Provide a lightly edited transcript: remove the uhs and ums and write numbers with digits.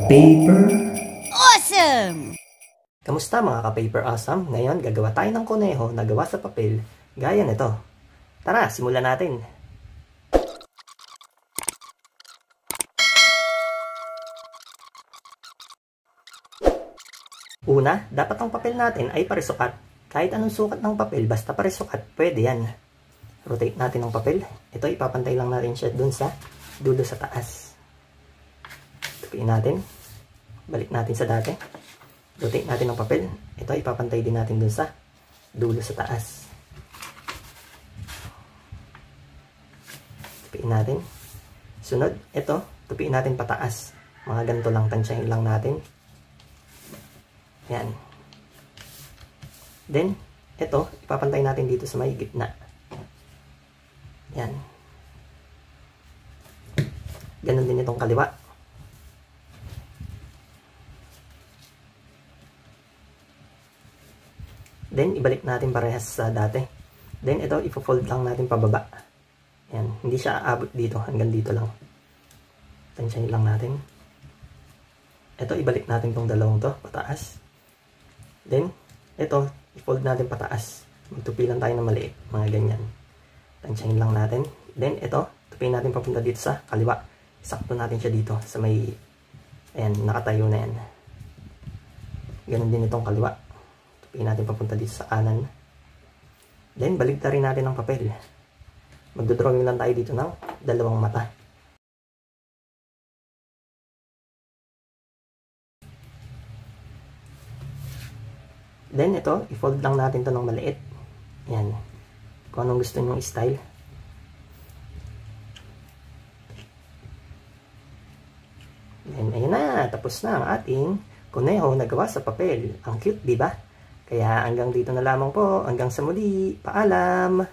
Paper Awesome! Kamusta mga ka-Paper Awesome? Ngayon gagawa tayo ng kuneho na gawa sa papel gaya nito. Tara, simulan natin. Una, dapat ang papel natin ay parisukat. Kahit anong sukat ng papel, basta parisukat, pwede yan. Rotate natin ang papel. Ito, ipapantay lang natin siya dun sa dulo sa taas. Tupiin natin. Balik natin sa dati. Rotate natin ang papel. Ito, ipapantay din natin dun sa dulo sa taas. Tupiin natin. Sunod, ito, tupiin natin pataas. Mga ganito lang, tansyahin lang natin. Yan. Then, ito, ipapantay natin dito sa may gitna. Yan. Ganon din itong kaliwa. Then, ibalik natin parehas sa dati. Then, ito, ipo-fold lang natin pababa. Yan. Hindi siya aabot dito. Hanggang dito lang. Tansyahin lang natin. Ito, ibalik natin tong dalawang to, pataas. Then, ito, i-fold natin pataas. Magtupi lang tayo ng maliit. Mga ganyan. Tansyahin lang natin. Then, ito, tupiin natin papunta dito sa kaliwa. Sakto natin siya dito sa may, ayan, nakatayo na yan. Ganon din itong kaliwa. Tupiin natin papunta dito sa kanan. Then, baligtarin natin ang papel. Magdodrawing lang tayo dito ng dalawang mata. Then, ito, i-fold lang natin to ng maliit. Yan. Kung anong gusto nyong style. Then, ayun na. Tapos na ang ating kuneho na gawa sa papel. Ang cute, di ba? Kaya hanggang dito na lamang po. Hanggang sa muli. Paalam!